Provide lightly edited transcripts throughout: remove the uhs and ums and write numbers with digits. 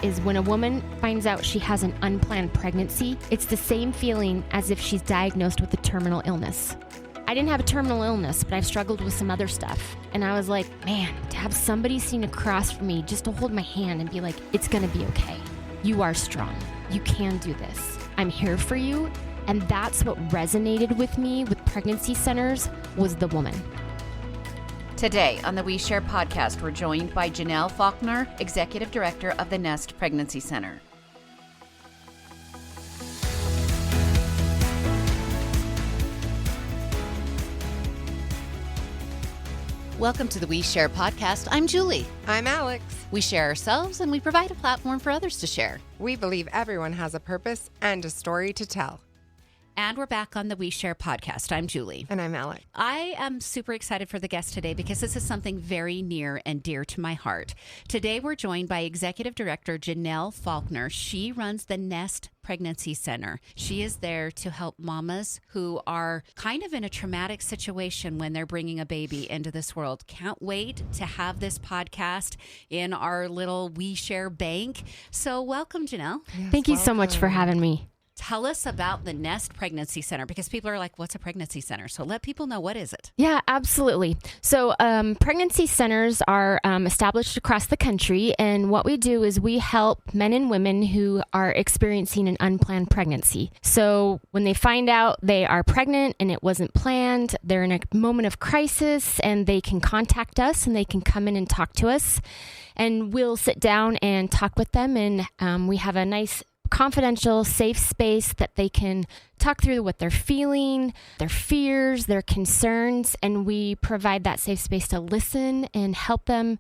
is when a woman finds out she has an unplanned pregnancy, it's the same feeling as if she's diagnosed with a terminal illness. I didn't have a terminal illness, but I've struggled with some other stuff. And I was like, man, to have somebody sitting across from me just to hold my hand and be like, it's going to be okay. You are strong. You can do this. I'm here for you. And that's what resonated with me with pregnancy centers was the woman. Today on the We Share podcast, we're joined by Jennell Faulkner, Executive Director of the Nest Pregnancy Center. Welcome to the We Share podcast. I'm Julie. I'm Alex. We share ourselves and we provide a platform for others to share. We believe everyone has a purpose and a story to tell. And we're back on the We Share podcast. I'm Julie. And I'm Alex. I am super excited for the guest today because this is something very near and dear to my heart. Today we're joined by Executive Director Jennell Faulkner. She runs the Nest Pregnancy Center. She is there to help mamas who are kind of in a traumatic situation when they're bringing a baby into this world. Can't wait to have this podcast in our little We Share bank. So welcome, Jennell. Yes, Thank you so much for having me. Tell us about the Nest Pregnancy Center, because people are like, what's a pregnancy center? So let people know, what is it? Yeah, absolutely. So pregnancy centers are established across the country. And what we do is we help men and women who are experiencing an unplanned pregnancy. So when they find out they are pregnant and it wasn't planned, they're in a moment of crisis and they can contact us and they can come in and talk to us. And we'll sit down and talk with them. And we have a nice confidential, safe space that they can talk through what they're feeling, their fears, their concerns, and we provide that safe space to listen and help them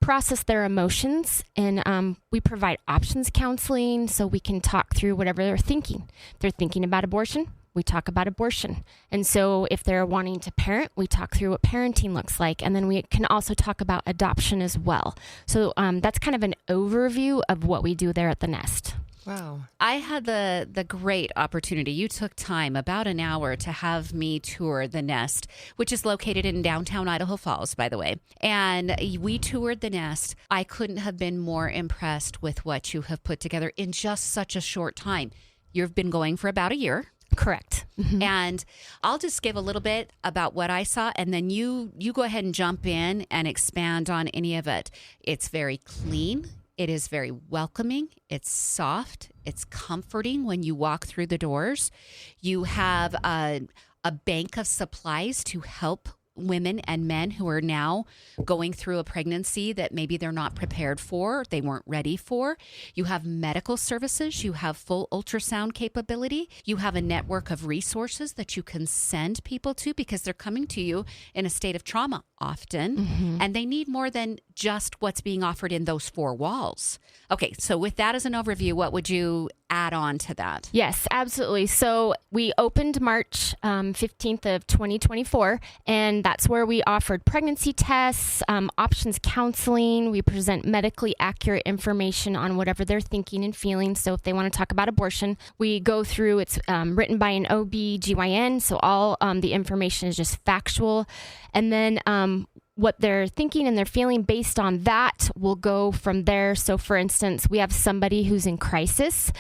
process their emotions. And we provide options counseling so we can talk through whatever they're thinking. If they're thinking about abortion, we talk about abortion. And so if they're wanting to parent, we talk through what parenting looks like. And then we can also talk about adoption as well. So that's kind of an overview of what we do there at the Nest. Wow. I had the great opportunity. You took time, about an hour, to have me tour the Nest, which is located in downtown Idaho Falls, by the way. And we toured the Nest. I couldn't have been more impressed with what you have put together in just such a short time. You've been going for about a year. Correct. Mm-hmm. And I'll just give a little bit about what I saw, and then you go ahead and jump in and expand on any of it. It's very clean. It is very welcoming. It's soft. It's comforting when you walk through the doors. You have a bank of supplies to help women and men who are now going through a pregnancy that maybe they're not prepared for, they weren't ready for. You have medical services. You have full ultrasound capability. You have a network of resources that you can send people to because they're coming to you in a state of trauma often, and they need more than just what's being offered in those four walls. Okay, so with that as an overview, what would you add on to that? Yes, absolutely. So we opened March 15th of 2024, and that's where we offered pregnancy tests, options counseling. We present medically accurate information on whatever they're thinking and feeling. So if they want to talk about abortion, we go through, it's written by an OB/GYN, so all the information is just factual. And then what they're thinking and they're feeling based on that will go from there. So for instance, we have somebody who's in crisis.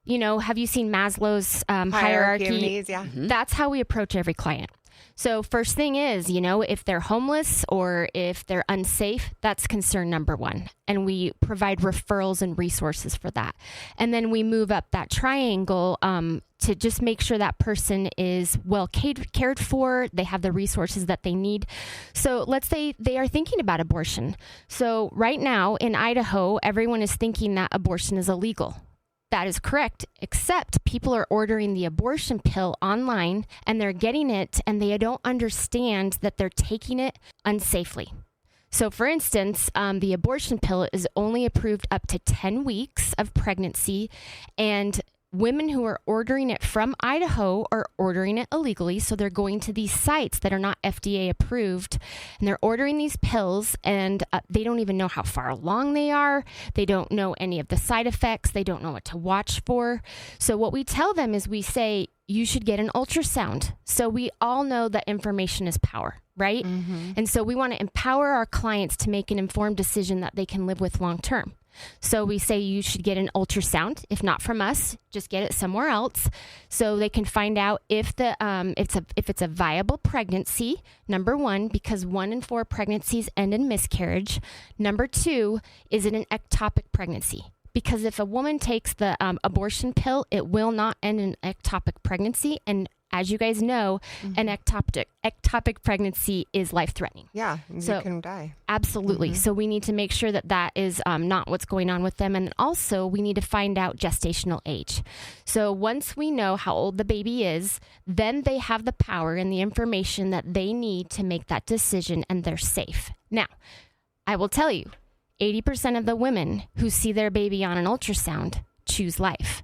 You know, have you seen Maslow's hierarchy? Of needs, yeah. That's how we approach every client. So first thing is, you know, if they're homeless or if they're unsafe, that's concern number one. And we provide referrals and resources for that. And then we move up that triangle to just make sure that person is well cared for, they have the resources that they need. So let's say they are thinking about abortion. So right now in Idaho, everyone is thinking that abortion is illegal. That is correct, except people are ordering the abortion pill online and they're getting it and they don't understand that they're taking it unsafely. So for instance, the abortion pill is only approved up to 10 weeks of pregnancy, and women who are ordering it from Idaho are ordering it illegally. So they're going to these sites that are not FDA approved and they're ordering these pills, and they don't even know how far along they are. They don't know any of the side effects. They don't know what to watch for. So what we tell them is we say, you should get an ultrasound. So we all know that information is power. right? And so we want to empower our clients to make an informed decision that they can live with long term. So we say you should get an ultrasound. If not from us, just get it somewhere else, so they can find out if it's a viable pregnancy. Number one, because 1 in 4 pregnancies end in miscarriage. Number 2, is it an ectopic pregnancy? Because if a woman takes the abortion pill, it will not end in ectopic pregnancy. And as you guys know, an ectopic pregnancy is life-threatening. Yeah, So- you can die. Absolutely. So we need to make sure that that is not what's going on with them. And also, we need to find out gestational age. So once we know how old the baby is, then they have the power and the information that they need to make that decision, and they're safe. Now, I will tell you, 80% of the women who see their baby on an ultrasound choose life.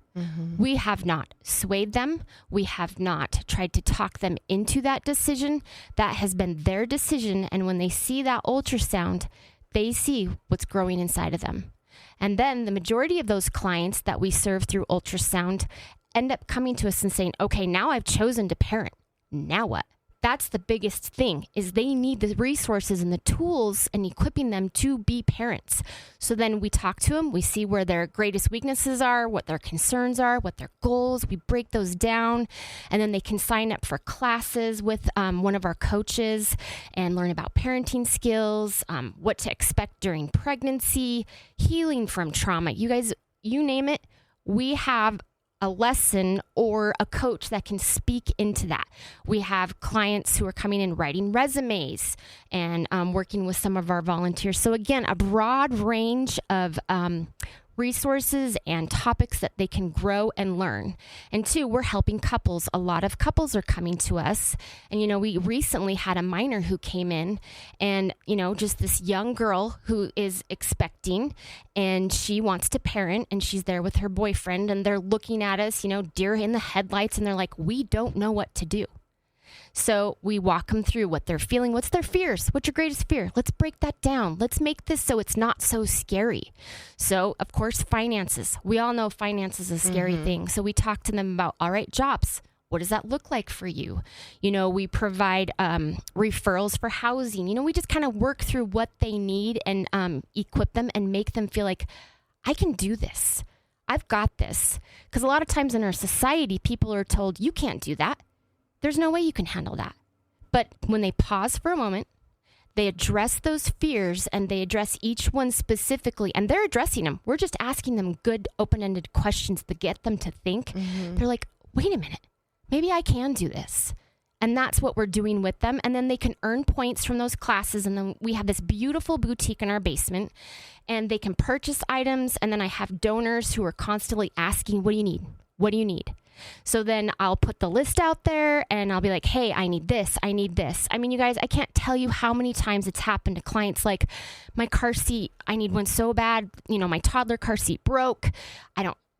We have not swayed them. We have not tried to talk them into that decision. That has been their decision. And when they see that ultrasound, they see what's growing inside of them. And then the majority of those clients that we serve through ultrasound end up coming to us and saying, okay, now I've chosen to parent. Now what? That's the biggest thing, is they need the resources and the tools and equipping them to be parents. So then we talk to them, we see where their greatest weaknesses are, what their concerns are, what their goals. We break those down, and then they can sign up for classes with one of our coaches and learn about parenting skills, what to expect during pregnancy, healing from trauma. You guys, you name it, we have a lesson or a coach that can speak into that. We have clients who are coming in writing resumes and working with some of our volunteers. So again, a broad range of resources and topics that they can grow and learn. And 2, we're helping couples. A lot of couples are coming to us. And, we recently had a minor who came in, and, just this young girl who is expecting, and she wants to parent, and she's there with her boyfriend, and they're looking at us, deer in the headlights, and they're like, we don't know what to do. So we walk them through what they're feeling. What's their fears? What's your greatest fear? Let's break that down. Let's make this so it's not so scary. So, of course, finances. We all know finance is a scary thing. So we talk to them about, all right, jobs. What does that look like for you? We provide referrals for housing. We just kind of work through what they need and equip them and make them feel like, I can do this. I've got this. Because a lot of times in our society, people are told, you can't do that. There's no way you can handle that. But when they pause for a moment, they address those fears and they address each one specifically, and they're addressing them. We're just asking them good, open-ended questions to get them to think. They're like, wait a minute, maybe I can do this. And that's what we're doing with them. And then they can earn points from those classes. And then we have this beautiful boutique in our basement, and they can purchase items. And then I have donors who are constantly asking, what do you need? What do you need? So then I'll put the list out there and I'll be like, hey, I need this. I need this. I mean, you guys, I can't tell you how many times it's happened to clients like, my car seat, I need one so bad. My toddler car seat broke.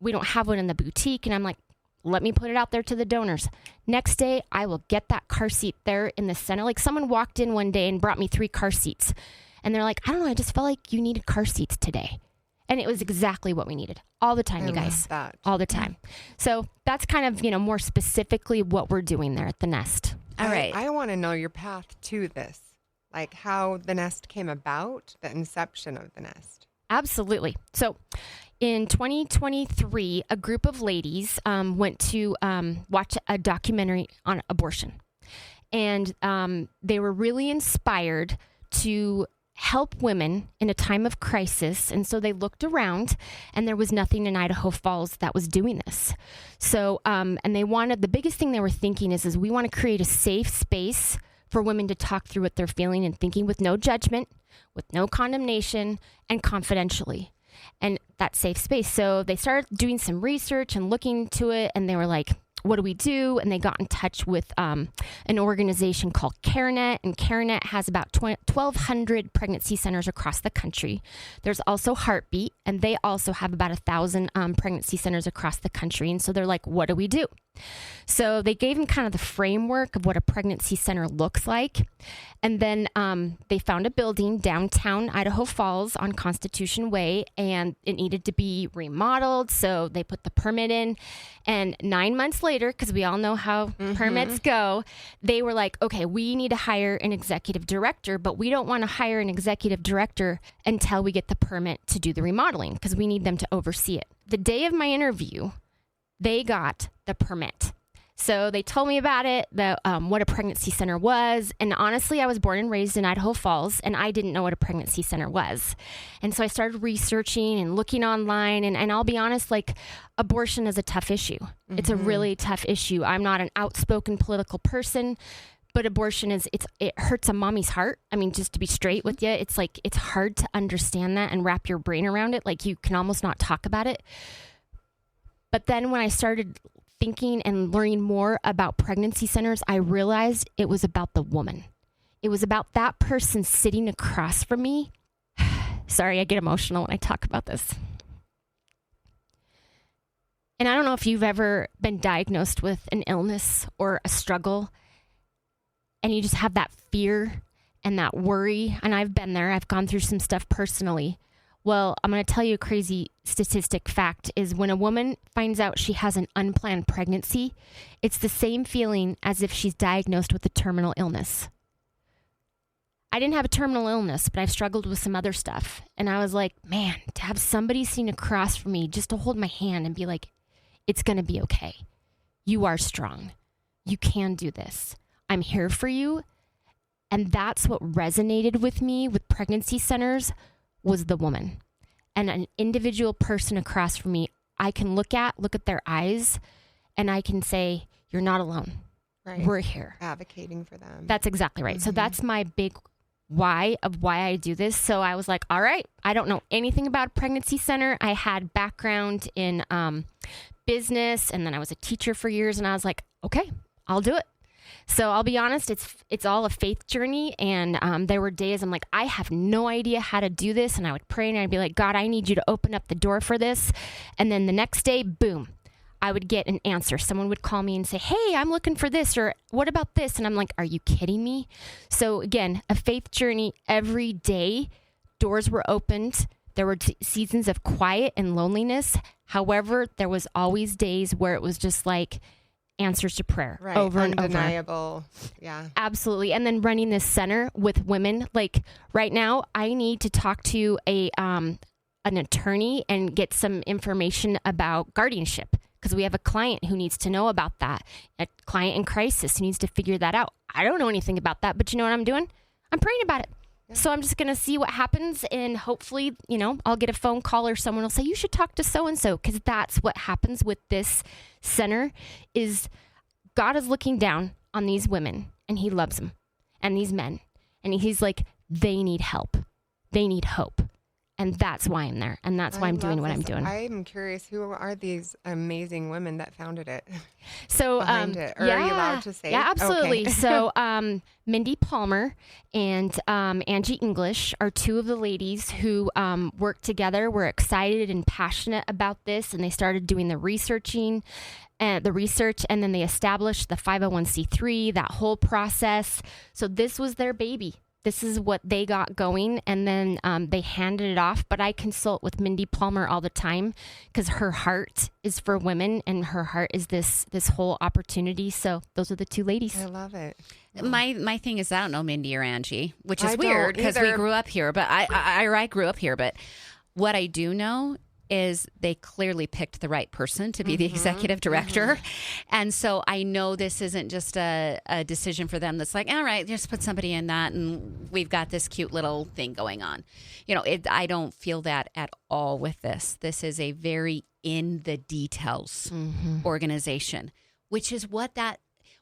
We don't have one in the boutique. And I'm like, let me put it out there to the donors. Next day, I will get that car seat there in the center. Like, someone walked in one day and brought me 3 car seats. And they're like, I don't know, I just felt like you needed car seats today. And it was exactly what we needed all the time, you guys. That. All the time. So that's kind of, more specifically what we're doing there at the Nest. All right. I want to know your path to this, like how the Nest came about, the inception of the Nest. Absolutely. So in 2023, a group of ladies went to watch a documentary on abortion. And they were really inspired to help women in a time of crisis. And so they looked around, and there was nothing in Idaho Falls that was doing this. So, and they wanted, the biggest thing they were thinking is we want to create a safe space for women to talk through what they're feeling and thinking with no judgment, with no condemnation, and confidentially. And that safe space. So they started doing some research and looking to it, and they were like, what do we do? And they got in touch with an organization called CareNet, and CareNet has about 1,200 pregnancy centers across the country. There's also Heartbeat, and they also have about 1,000 pregnancy centers across the country. And so they're like, what do we do? So they gave him kind of the framework of what a pregnancy center looks like. And then they found a building downtown Idaho Falls on Constitution Way, and it needed to be remodeled. So they put the permit in. And 9 months later, because we all know how permits go, they were like, okay, we need to hire an executive director, but we don't want to hire an executive director until we get the permit to do the remodeling, because we need them to oversee it. The day of my interview, they got the permit. So they told me about it, what a pregnancy center was. And honestly, I was born and raised in Idaho Falls, and I didn't know what a pregnancy center was. And so I started researching and looking online. And I'll be honest, like, abortion is a tough issue. It's a really tough issue. I'm not an outspoken political person, but abortion it hurts a mommy's heart. I mean, just to be straight with you, it's like, it's hard to understand that and wrap your brain around it. Like, you can almost not talk about it. But then when I started thinking and learning more about pregnancy centers, I realized it was about the woman. It was about that person sitting across from me. Sorry, I get emotional when I talk about this. And I don't know if you've ever been diagnosed with an illness or a struggle, and you just have that fear and that worry. And I've been there. I've gone through some stuff personally. Well, I'm going to tell you a crazy statistic fact is when a woman finds out she has an unplanned pregnancy, it's the same feeling as if she's diagnosed with a terminal illness. I didn't have a terminal illness, but I've struggled with some other stuff. And I was like, man, to have somebody sitting across from me just to hold my hand and be like, it's going to be okay. You are strong. You can do this. I'm here for you. And that's what resonated with me with pregnancy centers was the woman. And an individual person across from me, I can look at their eyes, and I can say, you're not alone. Right. We're here. Advocating for them. That's exactly right. So that's my big why of why I do this. So I was like, all right, I don't know anything about a pregnancy center. I had background in business, and then I was a teacher for years, and I was like, okay, I'll do it. So I'll be honest, it's all a faith journey. And there were days I'm like, I have no idea how to do this. And I would pray and I'd be like, God, I need you to open up the door for this. And then the next day, boom, I would get an answer. Someone would call me and say, hey, I'm looking for this, or what about this? And I'm like, are you kidding me? So again, a faith journey every day. Doors were opened. There were seasons of quiet and loneliness. However, there was always days where it was just like, answers to prayer over and over. Undeniable. Yeah. Absolutely. And then running this center with women, like right now, I need to talk to an attorney and get some information about guardianship, because we have a client who needs to know about that. A client in crisis who needs to figure that out. I don't know anything about that, but you know what I'm doing? I'm praying about it. Yeah. So I'm just going to see what happens, and hopefully, I'll get a phone call or someone will say, you should talk to so-and-so, because that's what happens with this center is God is looking down on these women, and he loves them, and these men, and he's like, they need help. They need hope. And that's why I'm there. And that's why I'm doing what I'm doing. I'm curious, who are these amazing women that founded it? So, behind it? Or are you allowed to say? Yeah, absolutely. Okay. So, Mindy Palmer and Angie English are two of the ladies who worked together. Were excited and passionate about this, and they started doing the research, and then they established the 501c3, that whole process. So this was their baby. This is what they got going, and then they handed it off. But I consult with Mindy Palmer all the time because her heart is for women, and her heart is this whole opportunity. So those are the two ladies. I love it. My thing is, I don't know Mindy or Angie, which is weird because we grew up here. But I grew up here. But what I do know is they clearly picked the right person to be the executive director. And so I know this isn't just a decision for them that's like, all right, just put somebody in that and we've got this cute little thing going on. I don't feel that at all with this. This is a very in the details organization, which is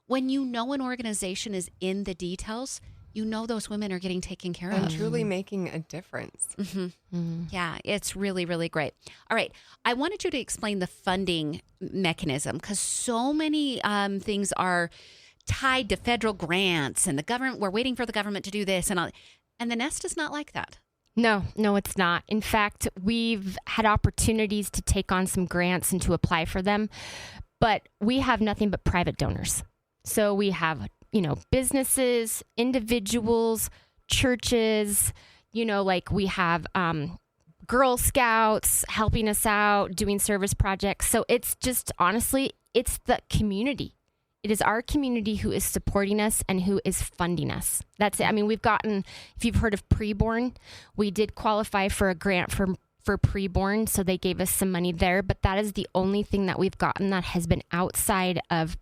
when you know an organization is in the details, you know those women are getting taken care of. And truly making a difference. Yeah, it's really, really great. All right. I wanted you to explain the funding mechanism because so many things are tied to federal grants and the government. We're waiting for the government to do this. And the Nest is not like that. No, it's not. In fact, we've had opportunities to take on some grants and to apply for them. But we have nothing but private donors. So we have, businesses, individuals, churches, like we have Girl Scouts helping us out, doing service projects. So it's just, honestly, it's the community. It is our community who is supporting us and who is funding us. That's it. I mean, we've gotten, if you've heard of preborn, we did qualify for a grant for preborn. So they gave us some money there, but that is the only thing that we've gotten that has been outside of,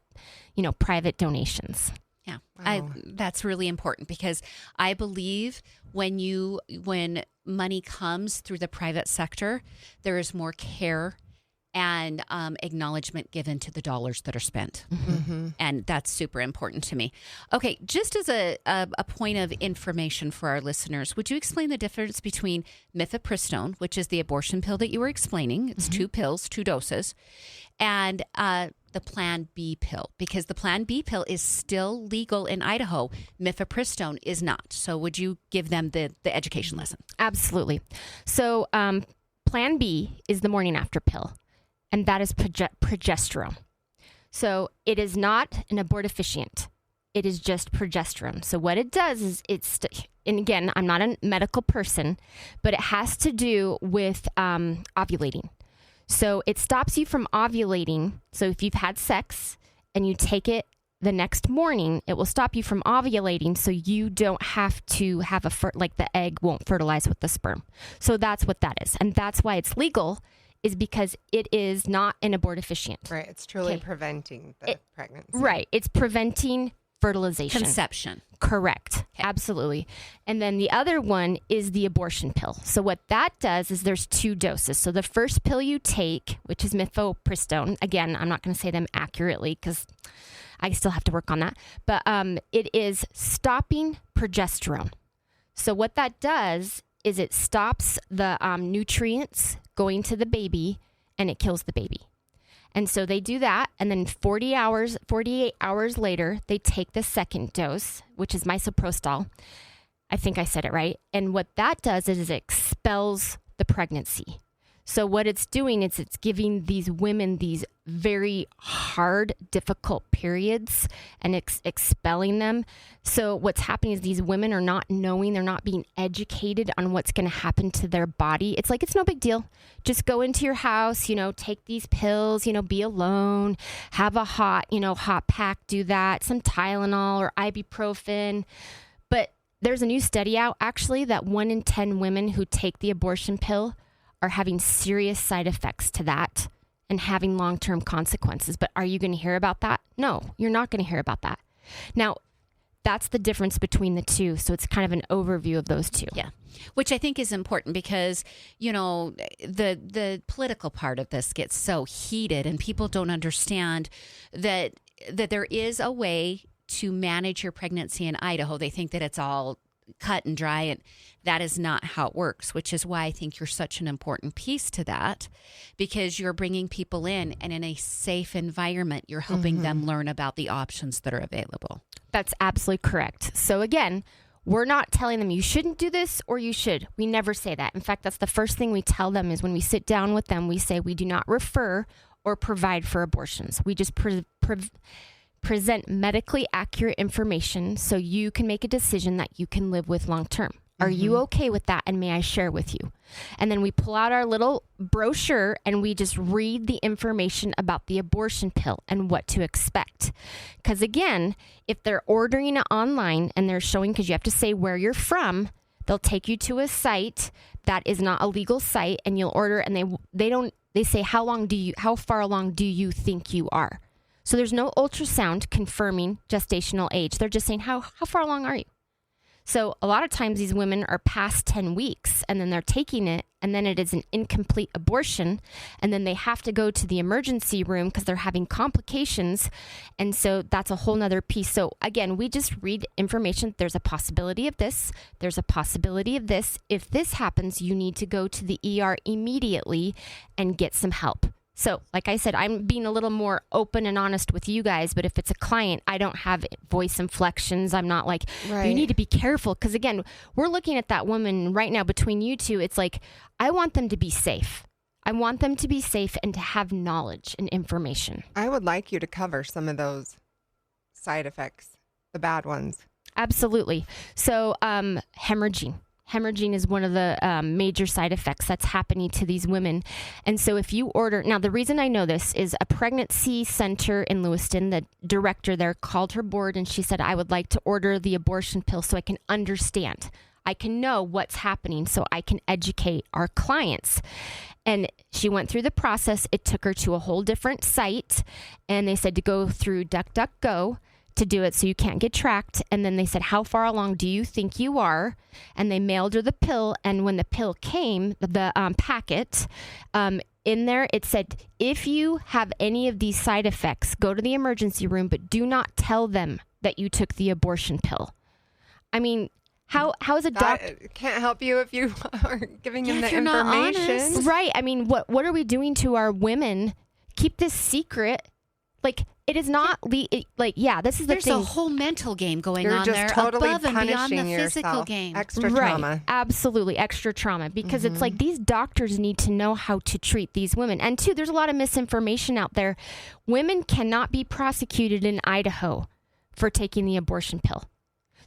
private donations. Yeah, Wow. that's really important because I believe when money comes through the private sector, there is more care and acknowledgement given to the dollars that are spent. Mm-hmm. And that's super important to me. Okay, just as a point of information for our listeners, would you explain the difference between mifepristone, which is the abortion pill that you were explaining? It's 2 pills, 2 doses, and the Plan B pill, because the Plan B pill is still legal in Idaho. Mifepristone is not. So would you give them the education lesson? Absolutely. So Plan B is the morning after pill, and that is progesterone. So it is not an abortifacient. It is just progesterone. So what it does is and again, I'm not a medical person, but it has to do with ovulating. So it stops you from ovulating. So if you've had sex and you take it the next morning, it will stop you from ovulating, so you don't have to have the egg won't fertilize with the sperm. So that's what that is. And that's why it's legal, is because it is not an abortifacient. Right. It's truly Okay. preventing the pregnancy. Right. It's preventing fertilization. Conception. Correct. Absolutely. And then the other one is the abortion pill. So what that does is there's 2 doses. So the first pill you take, which is mifepristone, again, I'm not going to say them accurately because I still have to work on that, but it is stopping progesterone. So what that does is it stops the nutrients going to the baby and it kills the baby. And so they do that, and then 48 hours later, they take the second dose, which is misoprostol. I think I said it right. And what that does is it expels the pregnancy. So what it's doing is it's giving these women these very hard, difficult periods and expelling them. So what's happening is these women are not knowing, they're not being educated on what's going to happen to their body. It's like, it's no big deal. Just go into your house, take these pills, be alone, have a hot pack, do that, some Tylenol or ibuprofen. But there's a new study out actually that 1 in 10 women who take the abortion pill are having serious side effects to that and having long-term consequences. But are you going to hear about that? No, you're not going to hear about that. Now, that's the difference between the two. So it's kind of an overview of those two. Yeah. Which I think is important because, the political part of this gets so heated and people don't understand that there is a way to manage your pregnancy in Idaho. They think that it's all cut and dry, and that is not how it works, which is why I think you're such an important piece to that, because you're bringing people in and in a safe environment, you're helping them learn about the options that are available. That's absolutely correct. So again, we're not telling them you shouldn't do this or you should. We never say that. In fact, that's the first thing we tell them is when we sit down with them, we say we do not refer or provide for abortions. We just present medically accurate information so you can make a decision that you can live with long term. Are you okay with that? And may I share with you? And then we pull out our little brochure and we just read the information about the abortion pill and what to expect. Because again, if they're ordering it online and they're showing, because you have to say where you're from, they'll take you to a site that is not a legal site and you'll order and they say, how far along do you think you are? So there's no ultrasound confirming gestational age. They're just saying, how far along are you? So a lot of times these women are past 10 weeks and then they're taking it and then it is an incomplete abortion. And then they have to go to the emergency room because they're having complications. And so that's a whole nother piece. So again, we just read information. There's a possibility of this. There's a possibility of this. If this happens, you need to go to the ER immediately and get some help. So, like I said, I'm being a little more open and honest with you guys, but if it's a client, I don't have voice inflections. I'm not like, you need to be careful. Because again, we're looking at that woman right now between you two. It's like, I want them to be safe. I want them to be safe and to have knowledge and information. I would like you to cover some of those side effects, the bad ones. Absolutely. So hemorrhaging. Hemorrhaging is one of the major side effects that's happening to these women. And so if you order, now the reason I know this is a pregnancy center in Lewiston, the director there called her board and she said, I would like to order the abortion pill so I can understand. I can know what's happening so I can educate our clients. And she went through the process. It took her to a whole different site. And they said to go through DuckDuckGo to do it so you can't get tracked. And then they said, how far along do you think you are? And they mailed her the pill. And when the pill came, the packet, in there, it said, if you have any of these side effects, go to the emergency room, but do not tell them that you took the abortion pill. I mean, how is a doctor can't help you if you are giving them the if you're not information? honest. right? I mean, what are we doing to our women? Keep this secret. Like, it is not this is the There's thing. a whole mental game going You're on just there totally above and beyond the punishing physical yourself. game. Extra right. trauma. Absolutely, extra trauma, because it's like these doctors need to know how to treat these women. And two, there's a lot of misinformation out there. Women cannot be prosecuted in Idaho for taking the abortion pill.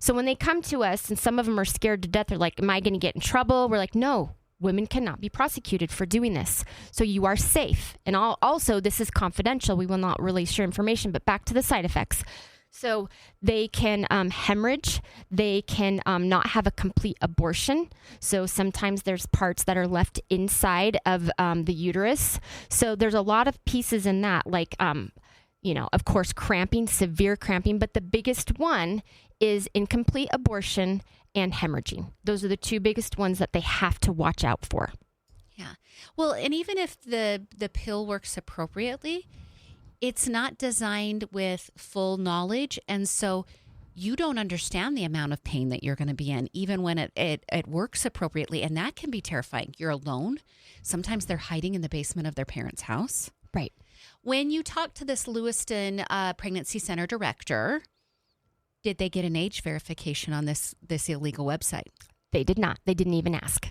So when they come to us, and some of them are scared to death, they're like, am I going to get in trouble? We're like, no, women cannot be prosecuted for doing this. So you are safe. And also, this is confidential. We will not release your information. But back to the side effects. So they can hemorrhage. They can not have a complete abortion. So sometimes there's parts that are left inside of the uterus. So there's a lot of pieces in that, like, of course, cramping, severe cramping. But the biggest one is incomplete abortion and hemorrhaging. Those are the two biggest ones that they have to watch out for. Yeah. Well, and even if the pill works appropriately, it's not designed with full knowledge. And so you don't understand the amount of pain that you're going to be in, even when it works appropriately. And that can be terrifying. You're alone. Sometimes they're hiding in the basement of their parents' house. Right. When you talk to this Lewiston Pregnancy Center director, did they get an age verification on this illegal website? They did not. They didn't even ask.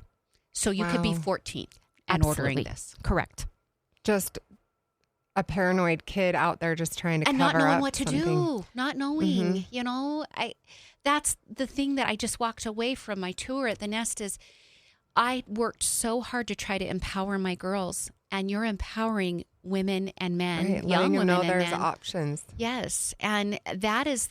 So you could be Wow. 14 and ordering this. Correct. Just a paranoid kid out there just trying to And cover not knowing up what to something. do, not knowing, that's the thing that I just walked away from my tour at the Nest is I worked so hard to try to empower my girls, and you're empowering women and men, Right, young letting them women know and there's men. options. Yes, and that is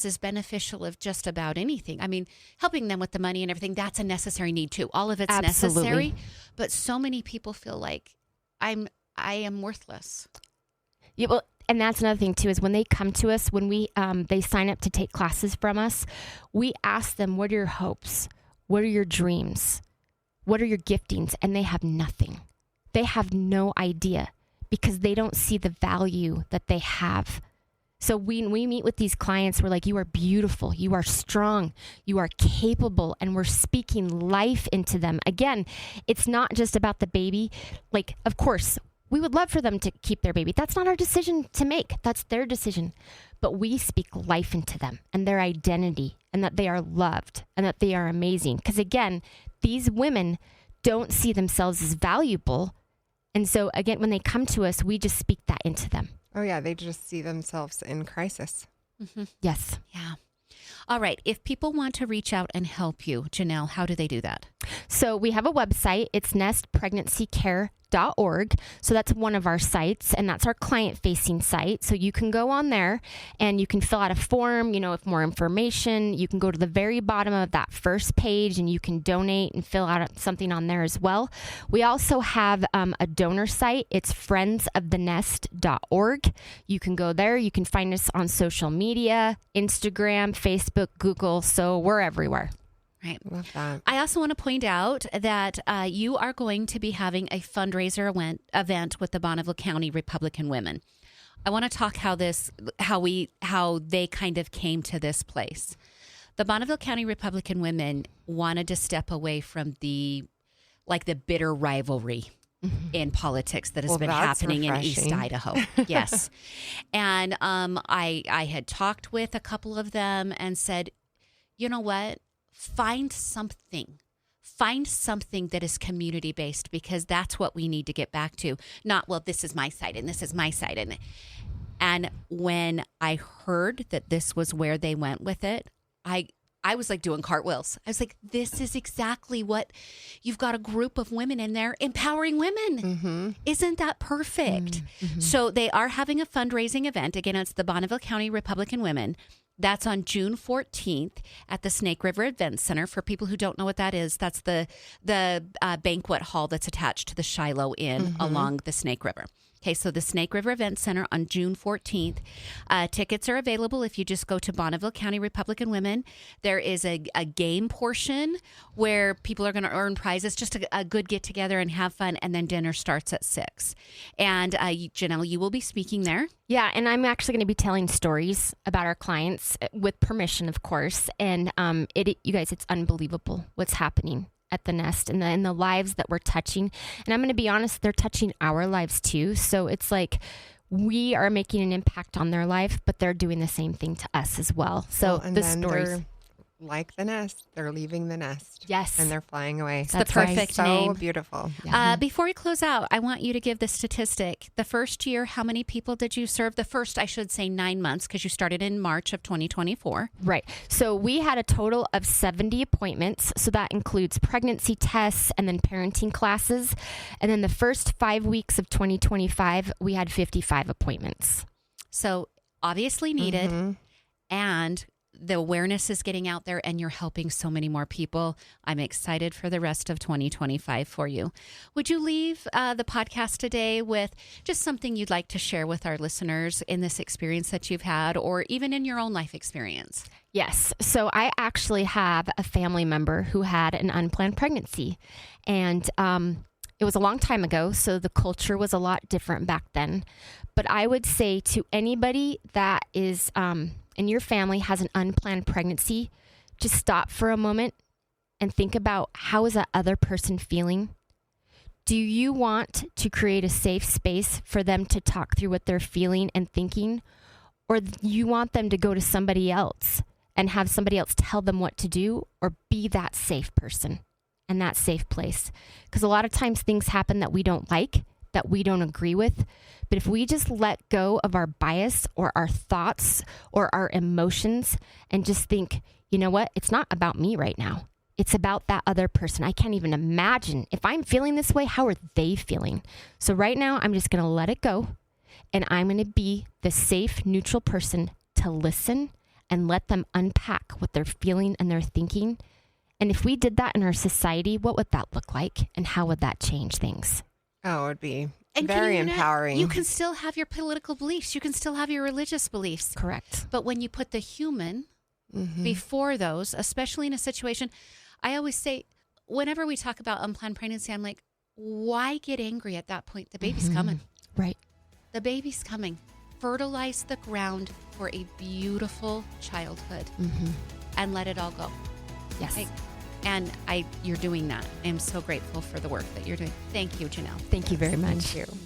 as beneficial of just about anything. I mean, helping them with the money and everything, that's a necessary need too. All of it's Absolutely. necessary, but so many people feel like I am worthless. Yeah, well, and that's another thing too, is when they come to us, when we they sign up to take classes from us, we ask them, what are your hopes? What are your dreams? What are your giftings? And they have nothing. They have no idea because they don't see the value that they have. So when we meet with these clients, we're like, you are beautiful, you are strong, you are capable, and we're speaking life into them. Again, it's not just about the baby. Like, of course, we would love for them to keep their baby. That's not our decision to make. That's their decision. But we speak life into them and their identity, and that they are loved and that they are amazing. Because again, these women don't see themselves as valuable. And so again, when they come to us, we just speak that into them. Oh, yeah. They just see themselves in crisis. Mm-hmm. Yes. Yeah. All right. If people want to reach out and help you, Jennell, how do they do that? So we have a website. It's nestpregnancycare.org. So that's one of our sites, and that's our client-facing site. So you can go on there and you can fill out a form, with more information. You can go to the very bottom of that first page and you can donate and fill out something on there as well. We also have a donor site. It's friendsofthenest.org. You can go there. You can find us on social media, Instagram, Facebook, Google. So we're everywhere. Right. Love that. I also want to point out that you are going to be having a fundraiser event with the Bonneville County Republican Women. I want to talk how they kind of came to this place. The Bonneville County Republican Women wanted to step away from the bitter rivalry in politics that has been that's happening in refreshing. East Idaho. Yes. And I had talked with a couple of them and said, you know what? Find something find something that is community-based, because that's what we need to get back to. Not, well, this is my side and this is my side. And when I heard that this was where they went with it, I was like doing cartwheels. I was like, this is exactly what you've got, a group of women in there empowering women. Mm-hmm. Isn't that perfect? Mm-hmm. So they are having a fundraising event. Again, it's the Bonneville County Republican Women. That's on June 14th at the Snake River Event Center. For people who don't know what that is, that's the banquet hall that's attached to the Shiloh Inn along the Snake River. Okay, so the Snake River Event Center on June 14th. Tickets are available if you just go to Bonneville County Republican Women. There is a game portion where people are going to earn prizes, just a good get-together and have fun, and then dinner starts at 6. And Jennell, you will be speaking there. Yeah, and I'm actually going to be telling stories about our clients with permission, of course. And you guys, it's unbelievable what's happening at the nest and the lives that we're touching. And I'm going to be honest, they're touching our lives too. So it's like we are making an impact on their life, but they're doing the same thing to us as well. So and the then stories, they're like the nest, they're leaving the nest. yes, And they're flying away. It's the perfect So name. beautiful. Yeah. Before we close out, I want you to give the statistic. The first year, how many people did you serve? The first, I should say, 9 months, because you started in March of 2024. Right. So we had a total of 70 appointments. So that includes pregnancy tests and then parenting classes. And then the first 5 weeks of 2025, we had 55 appointments. So obviously needed, Mm-hmm. and the awareness is getting out there, and you're helping so many more people. I'm excited for the rest of 2025 for you. Would you leave the podcast today with just something you'd like to share with our listeners in this experience that you've had, or even in your own life experience? Yes. So I actually have a family member who had an unplanned pregnancy, and it was a long time ago. So the culture was a lot different back then. But I would say to anybody that is in your family has an unplanned pregnancy, just stop for a moment and think about, how is that other person feeling? Do you want to create a safe space for them to talk through what they're feeling and thinking? Or do you want them to go to somebody else and have somebody else tell them what to do, or be that safe person and that safe place? Because a lot of times things happen that we don't like, that we don't agree with. But if we just let go of our bias or our thoughts or our emotions and just think, you know what, it's not about me right now. It's about that other person. I can't even imagine if I'm feeling this way, how are they feeling? So right now, I'm just going to let it go, and I'm going to be the safe, neutral person to listen and let them unpack what they're feeling and they're thinking. And if we did that in our society, what would that look like, and how would that change things? Oh, it would be And very can you empowering. You can still have your political beliefs. You can still have your religious beliefs. Correct. But when you put the human before those, especially in a situation, I always say, whenever we talk about unplanned pregnancy, I'm like, why get angry at that point? The baby's coming. Right. The baby's coming. Fertilize the ground for a beautiful childhood and let it all go. Yes. And you're doing that. I am so grateful for the work that you're doing. Thank you, Jennell. Thank you very much. Thank you.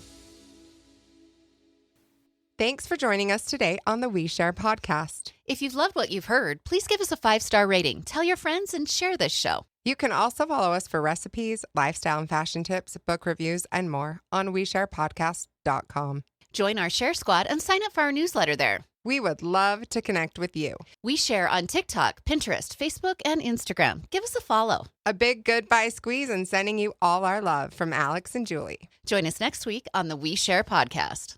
Thanks for joining us today on the We Share podcast. If you've loved what you've heard, please give us a 5-star rating. Tell your friends and share this show. You can also follow us for recipes, lifestyle and fashion tips, book reviews, and more on WeSharePodcast.com. Join our Share Squad and sign up for our newsletter there. We would love to connect with you. We share on TikTok, Pinterest, Facebook, and Instagram. Give us a follow. A big goodbye squeeze and sending you all our love from Alex and Julie. Join us next week on the We Share podcast.